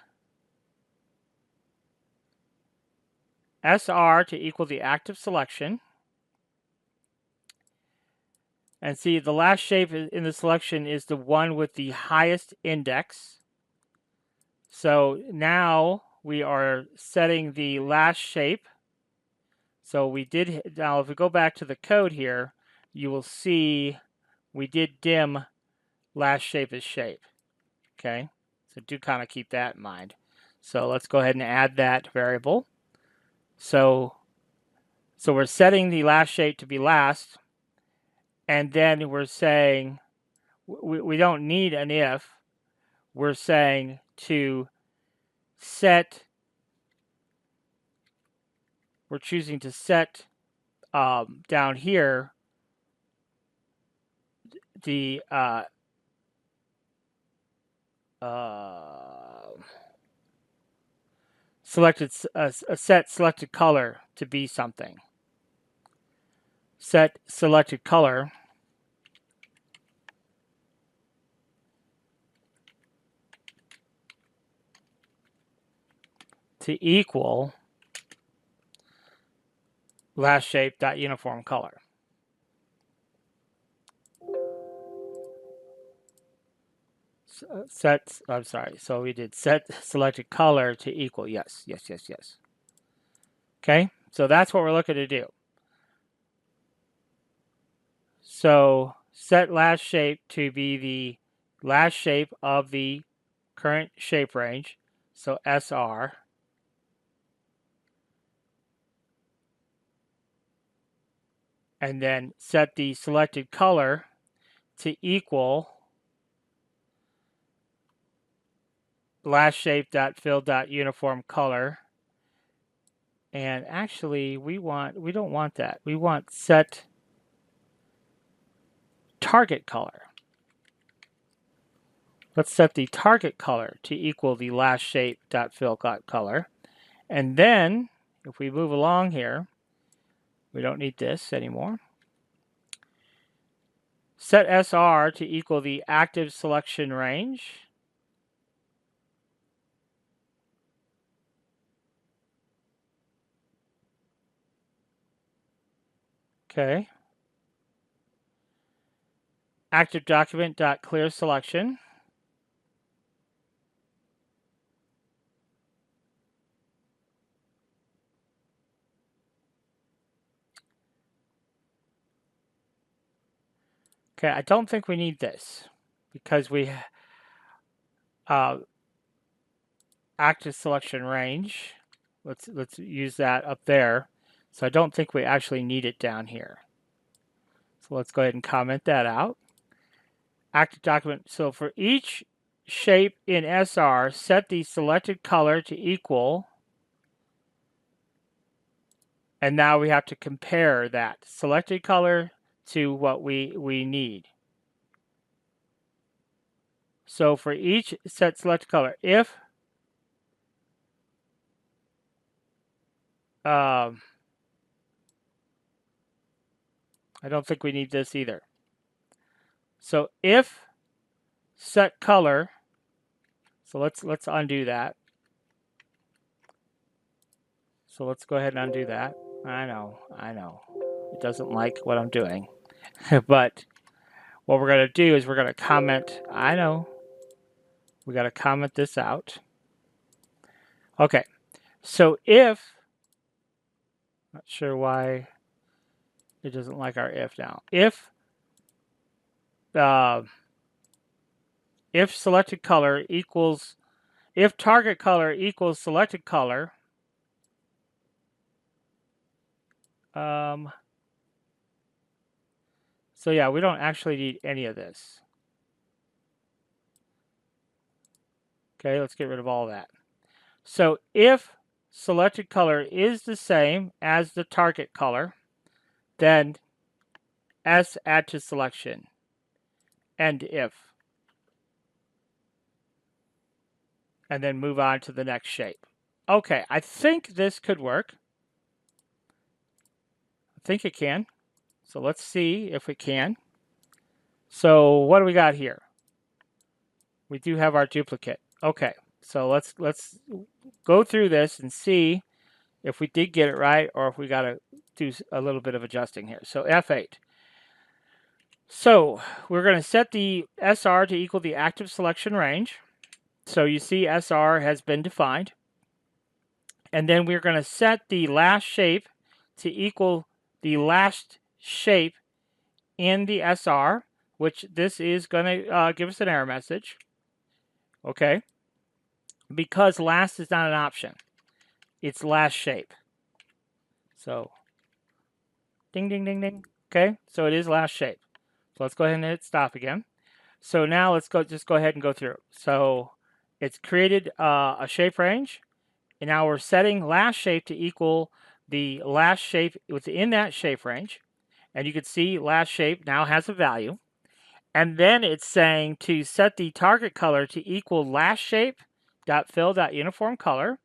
SR to equal the active selection. And see, the last shape in the selection is the one with the highest index. So now we are setting the last shape. So we did, now if we go back to the code here, you will see we did dim last shape as shape. Okay, so do kind of keep that in mind. So let's go ahead and add that variable. So we're setting the last shape to be last, and then we're saying we don't need an if. We're saying to set, we're choosing to set down here the set selected color to be something. Set selected color to equal last shape dot uniform color. I'm sorry. So we did set selected color to equal yes. Okay, so that's what we're looking to do. So set last shape to be the last shape of the current shape range. So SR. And then set the selected color to equal last shape dot fill dot uniform color. And actually we don't want that. We want set target color. Let's set the target color to equal the last shape dot fill dot color. And then if we move along here, we don't need this anymore. Set SR to equal the active selection range. Okay. Active document dot clear selection. Okay, I don't think we need this because we active selection range. Let's use that up there. So I don't think we actually need it down here. So let's go ahead and comment that out. Active document. So for each shape in SR, set the selected color to equal. And now we have to compare that selected color to what we need. So for each set selected color, if I don't think we need this either. So if set color, so let's undo that. So let's go ahead and undo that. I know. It doesn't like what I'm doing. But what we're going to do is we're going to comment. I know. We got to comment this out. Okay. So if, not sure why it doesn't like our if now. If selected color equals, if target color equals selected color, so yeah, we don't actually need any of this. Okay, let's get rid of all that. So if selected color is the same as the target color, then S add to selection, end if. And then move on to the next shape. Okay, I think this could work. I think it can. So let's see if it can. So what do we got here? We do have our duplicate. Okay, so let's go through this and see if we did get it right or if we got to do a little bit of adjusting here. So F8. So we're going to set the SR to equal the active selection range. So you see SR has been defined. And then we're going to set the last shape to equal the last shape in the SR, which this is going to give us an error message. Okay. Because last is not an option. It's last shape. So ding, ding, ding, ding. Okay. So it is last shape. So let's go ahead and hit stop again. So now let's just go ahead and go through. So it's created a shape range, and now we're setting last shape to equal the last shape within that shape range. And you can see last shape now has a value. And then it's saying to set the target color to equal last shape.fill.uniform color,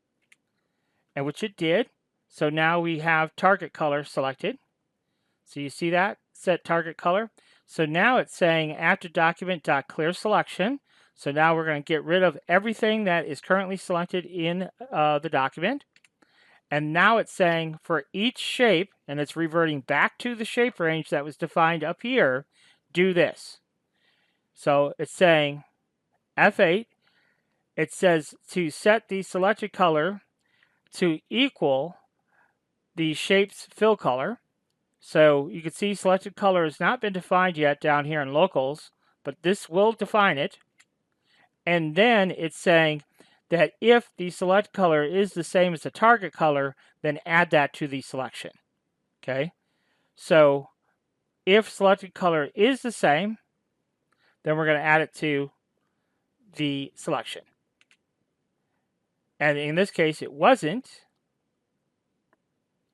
and which it did. So now we have target color selected. So you see that? Set target color. So now it's saying after document.clear selection. So now we're going to get rid of everything that is currently selected in the document. And now it's saying for each shape, and it's reverting back to the shape range that was defined up here, do this. So it's saying F8, it says to set the selected color to equal the shape's fill color. So you can see selected color has not been defined yet down here in locals, but this will define it. And then it's saying that if the select color is the same as the target color, then add that to the selection. Okay, so if selected color is the same, then we're going to add it to the selection. And in this case, it wasn't.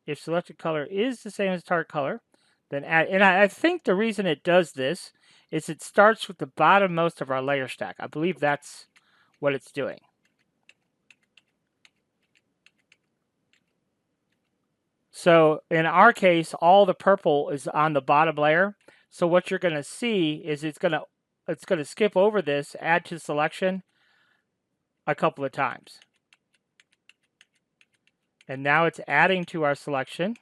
If selected color is the same as target color, then add. And I think the reason it does this is it starts with the bottommost of our layer stack. I believe that's what it's doing. So in our case, all the purple is on the bottom layer. So what you're going to see is it's going to skip over this, add to selection a couple of times. And now it's adding to our selection.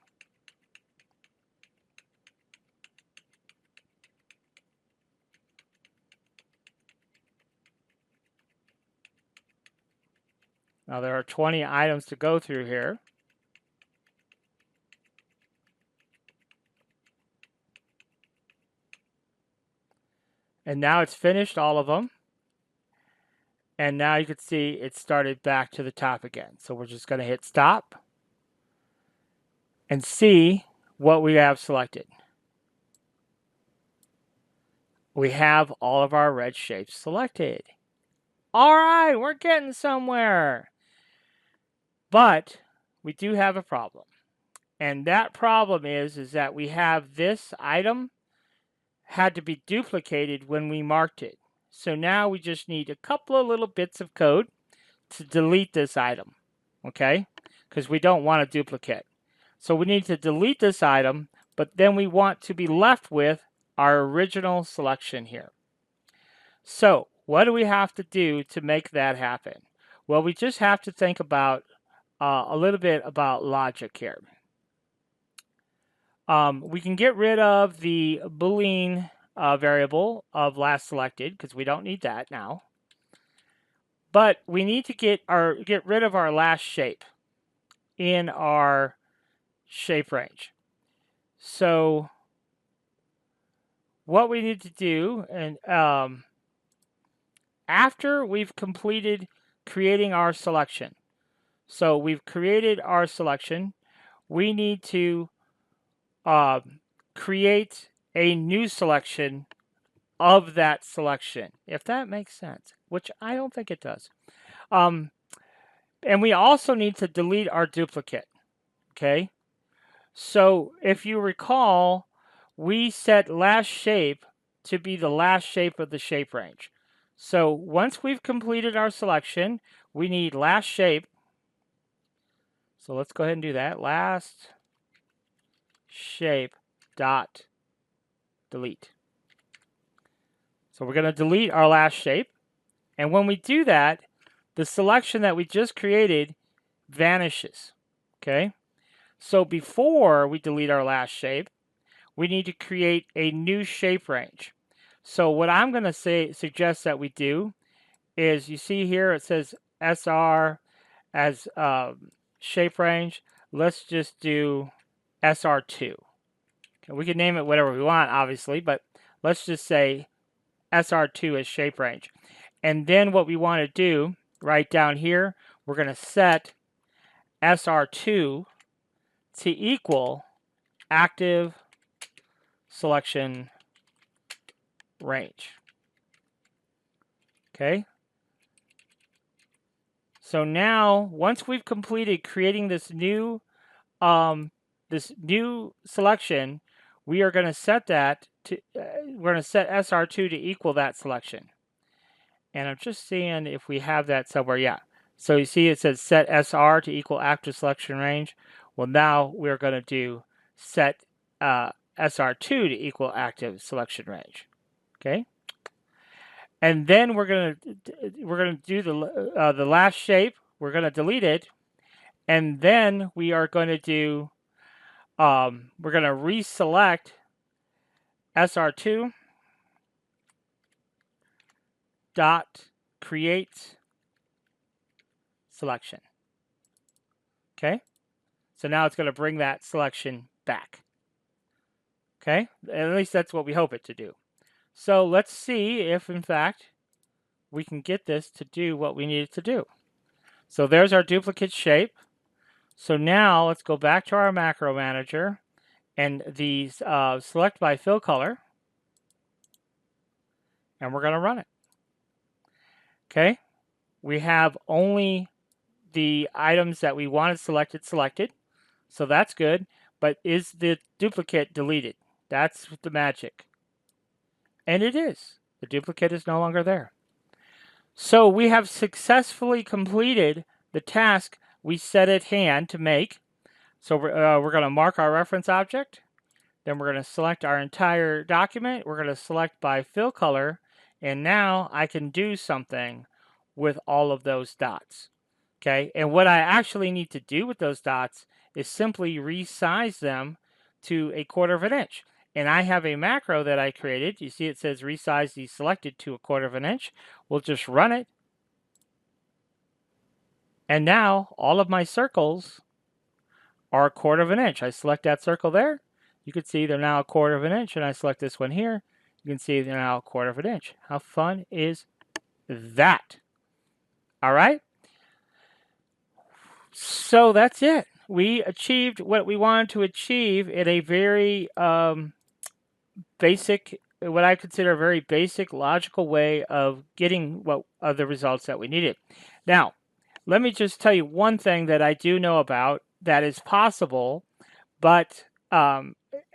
Now there are 20 items to go through here. And now it's finished all of them. And now you can see it started back to the top again. So we're just going to hit stop and see what we have selected. We have all of our red shapes selected. All right, we're getting somewhere. But we do have a problem. And that problem is that we have this item had to be duplicated when we marked it. So now we just need a couple of little bits of code to delete this item, okay? Because we don't want a duplicate. So we need to delete this item, but then we want to be left with our original selection here. So what do we have to do to make that happen? Well, we just have to think about a little bit about logic here. We can get rid of the Boolean variable of last selected because we don't need that now. But we need to get rid of our last shape in our shape range. So what we need to do, and after we've completed creating our selection, so we've created our selection, we need to create a new selection of that selection, if that makes sense, which I don't think it does. And we also need to delete our duplicate, okay? So if you recall, we set last shape to be the last shape of the shape range. So once we've completed our selection, we need last shape. So let's go ahead and do that. Last shape dot delete. So we're going to delete our last shape. And when we do that, the selection that we just created vanishes. Okay? So before we delete our last shape, we need to create a new shape range. So what I'm going to suggest that we do is, you see here it says SR as shape range. Let's just do SR2. Okay, we can name it whatever we want, obviously, but let's just say SR2 as shape range. And then what we want to do right down here, we're going to set SR2 to equal active selection range. Okay. So now, once we've completed creating this new selection, we are going to set that to we're going to set SR2 to equal that selection. And I'm just seeing if we have that somewhere. Yeah. So you see it says set SR to equal active selection range. Well, now we're going to do set SR2 to equal active selection range. Okay. And then we're going to do the last shape. We're going to delete it, and then we are going to do we're going to reselect SR2 dot create selection. Okay, so now it's going to bring that selection back. Okay, at least that's what we hope it to do. So let's see if in fact we can get this to do what we need it to do. So there's our duplicate shape. So now let's go back to our macro manager and the select by fill color, and we're going to run it. Okay, we have only the items that we wanted selected, so that's good. But is the duplicate deleted? That's the magic. And it is. The duplicate is no longer there. So we have successfully completed the task we set at hand to make. So we're going to mark our reference object. Then we're going to select our entire document. We're going to select by fill color. And now I can do something with all of those dots. Okay, and what I actually need to do with those dots is simply resize them to 1/4 of an inch. And I have a macro that I created. You see it says resize the selected to 1/4 of an inch. We'll just run it. And now all of my circles are 1/4 of an inch. I select that circle there. You can see they're now 1/4 of an inch. And I select this one here. You can see they're now 1/4 of an inch. How fun is that? All right. So that's it. We achieved what we wanted to achieve in a very basic, what I consider a very basic, logical way of getting the results that we needed. Now, let me just tell you one thing that I do know about that is possible, but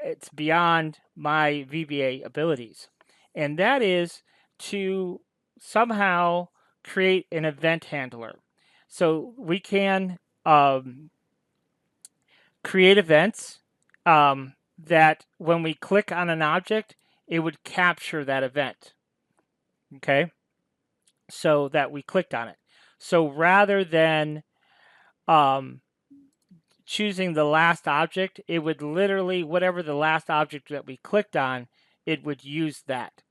it's beyond my VBA abilities. And that is to somehow create an event handler. So we can create events that when we click on an object, it would capture that event. Okay, so that we clicked on it. So rather than choosing the last object, it would literally, whatever the last object that we clicked on, it would use that,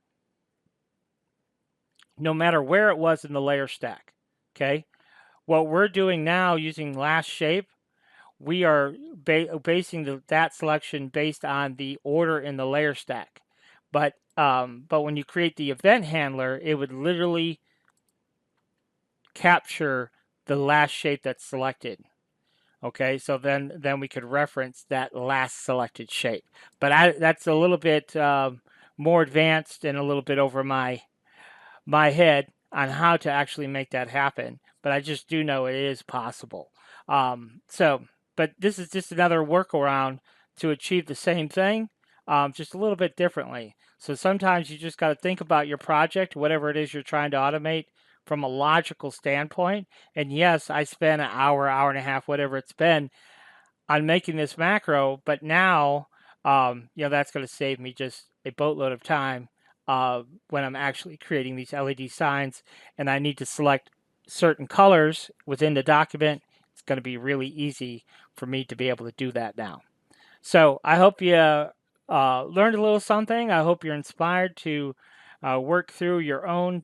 no matter where it was in the layer stack. Okay, what we're doing now using last shape, we are basing that selection based on the order in the layer stack. But when you create the event handler, it would literally capture the last shape that's selected. Okay, so then we could reference that last selected shape. But that's a little bit more advanced and a little bit over my head on how to actually make that happen. But I just do know it is possible. But this is just another workaround to achieve the same thing, just a little bit differently. So sometimes you just got to think about your project, whatever it is you're trying to automate, from a logical standpoint. And yes, I spent an hour, hour and a half, whatever it's been, on making this macro. But now, that's going to save me just a boatload of time when I'm actually creating these LED signs, and I need to select certain colors within the document. It's going to be really easy for me to be able to do that now. So I hope you learned a little something. I hope you're inspired to work through your own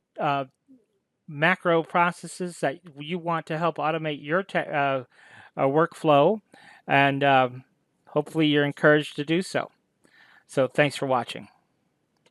macro processes that you want to help automate your workflow, and hopefully you're encouraged to do so. So thanks for watching.